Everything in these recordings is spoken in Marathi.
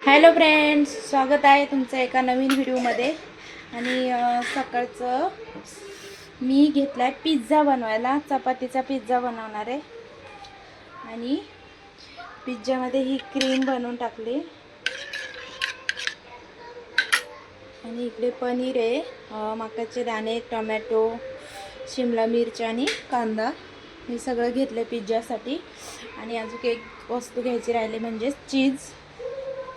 हॅलो फ्रेंड्स, स्वागत आहे तुमचं एका नवीन व्हिडिओमध्ये. आणि सकाळचं मी घेतला आहे पिझ्झा बनवायला. चपातीचा पिझ्झा बनवणार आहे. आणि पिझ्झामध्ये ही क्रीम बनवून टाकली. आणि इकडे पनीर आहे, मकाचे दाणे, टोमॅटो, शिमला मिरच आणि कांदा हे सगळं घेतलं पिझ्झासाठी. आणि अजून एक वस्तू घ्यायची राहिली म्हणजे चीज.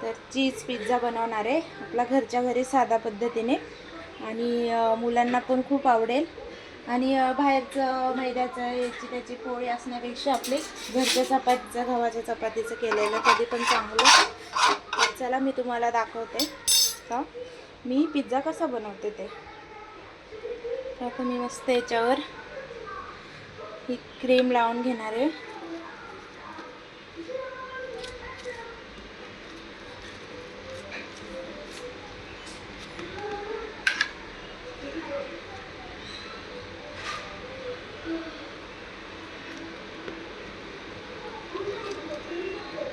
तर चीज पिझ्झा बनवणार आहे आपला घरच्या घरी साध्या पद्धतीने. आणि मुलांना पण खूप आवडेल. आणि बाहेरचं मैद्याचं याची त्याची पोळी असण्यापेक्षा आपले घरच्या चपातीचं, गव्हाच्या चपातीचं केलेलं कधी पण चांगलं. तर चला मी तुम्हाला दाखवते का मी पिझ्झा कसा बनवते ते. तर आता मी मस्त याच्यावर ही क्रीम लावून घेणार आहे.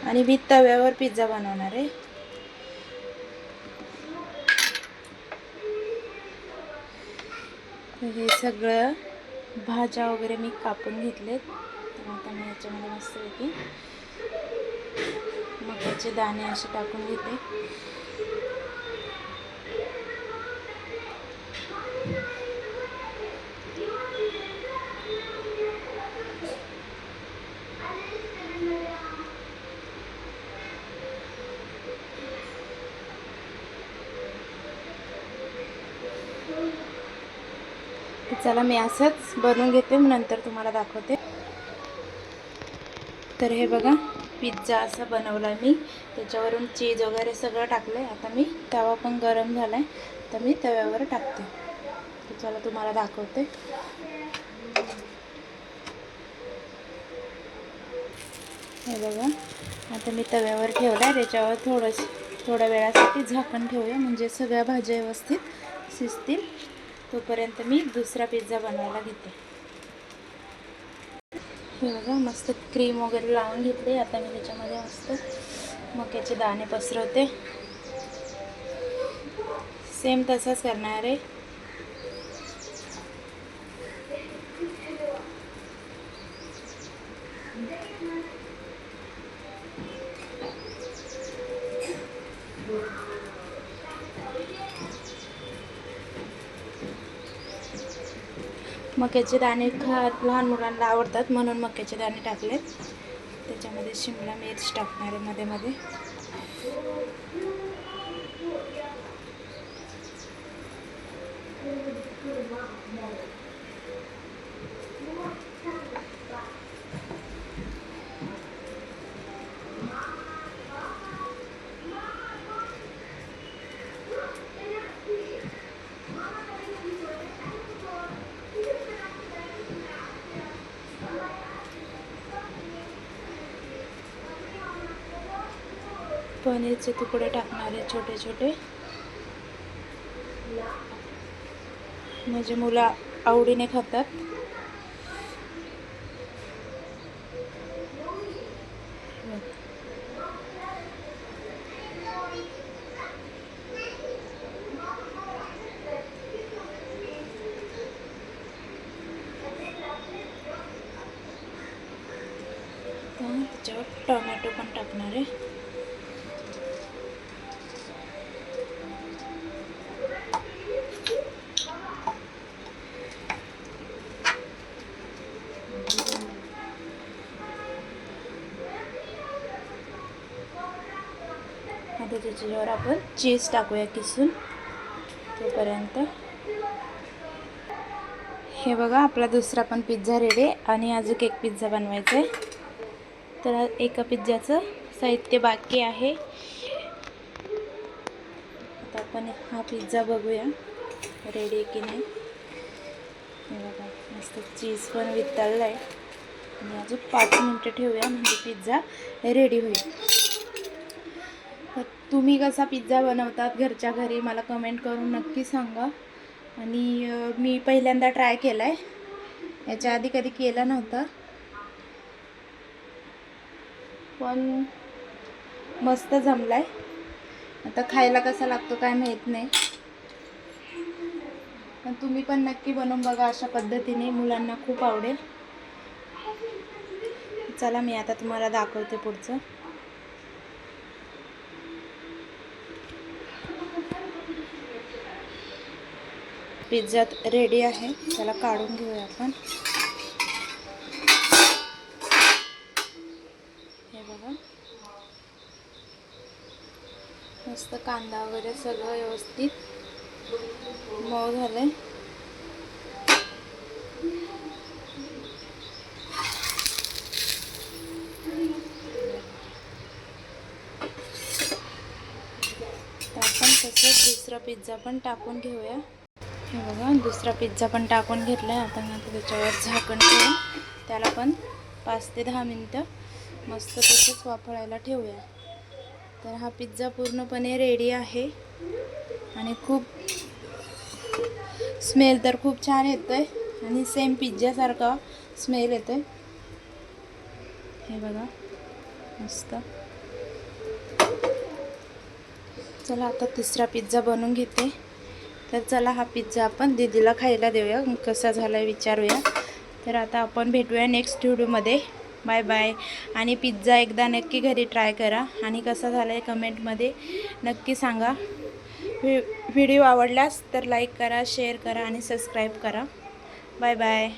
आणि मी तव्यावर पिझ्झा बनवणार आहे. तर हे सगळं भाज्या वगैरे मी कापून घेतलेत. तर आता मी याच्यामध्ये मस्तपैकी मक्याचे दाणे असे टाकून घेते. चला मी असंच बनवून घेते, नंतर तुम्हाला दाखवते. तर हे बघा, पिझ्झा असा बनवला मी. त्याच्यावरून चीज वगैरे सगळं टाकलं आहे. आता मी तवा पण गरम झाला आहे, तर मी तव्यावर टाकते. तर चला तुम्हाला दाखवते. हे बघा, आता मी तव्यावर ठेवला आहे. त्याच्यावर थोड्या वेळासाठी झाकण ठेवूया, म्हणजे सगळ्या भाज्या व्यवस्थित शिजतील. तोपर्यंत मी दुसरा पिझ्झा बनवायला घेते. हे बघा, मस्त क्रीम वगैरे लावून घेतली. आता मी त्याच्यामध्ये मस्त मक्याचे दाणे पसरवते. सेम तसंच करणार आहे. मक्याचे दाणे लहान मुलांना आवडतात, म्हणून मक्याचे दाणे टाकलेत. त्याच्यामध्ये शिमला मिर्च टाकणार आहे मध्ये मध्ये. पनीरचे तुकडे टाकणार आहे छोटे छोटे, म्हणजे मुलं आवडीने खातात. त्याच्यावर टोमॅटो पण टाकणार आहे. आता त्याच्यावर आपण चीज टाकूया किसून. तोपर्यंत हे बघा, आपला दुसरा पण पिझ्झा रेडी आहे. आणि अजून एक पिझ्झा बनवायचा आहे. तर एका पिझ्झाचं साहित्य बाकी आहे. आता आपण हा पिझ्झा बघूया रेडी आहे की नाही. हे बघा, मस्त चीज पण वितळलं आहे. आणि अजून 5 मिनटं ठेवूया, म्हणजे पिझ्झा रेडी होईल. तर तुम्ही कसा पिझ्झा बनवतात घरच्या घरी मला कमेंट करून नक्की सांगा. आणि मी पहिल्यांदा ट्राय केला आहे, याच्या आधी कधी केला नव्हता. पण मस्त जमला आहे. आता खायला कसा लागतो काय माहीत नाही, पण तुम्ही पण नक्की बनवून बघा अशा पद्धतीने, मुलांना खूप आवडेल. चला मी आता तुम्हाला दाखवते पुढचं. पिझ्झा रेडी आहे, त्याला काढून घेऊया आपण. हे बघा, मस्त कांदा वगैरे सगळं व्यवस्थित मऊ झालंय. आपण तसंच दुसरा पिझ्झा पण टाकून घेऊया. हे बघा, दुसरा पिझ्झा पण टाकून घेतला आहे. आपण आता त्याच्यावर झाकण ठेवून त्याला पण 5 ते 10 मिनटं मस्त तसंच वाफवायला ठेवूया. तर हा पिझ्झा पूर्णपणे रेडी आहे आणि खूप स्मेल तर खूप छान येतोय आणि सेम पिझ्झासारखा स्मेल येतोय. हे बघा, मस्त. चला आता तिसरा पिझ्झा बनवून घेते. तर चला हा पिझ्झा आपण दीदीला खायला देऊया, कसा झाला विचारूया. तर आता आपण भेटूया नेक्स्ट व्हिडिओमध्ये. Bye bye. आणि पिझ्झा एकदा नक्की घरी ट्राय करा आणि कसा झाला आहे कमेंटमध्ये नक्की सांगा. व्हिडिओ आवडल्यास तर लाईक करा, शेअर करा आणि सबस्क्राईब करा. Bye bye.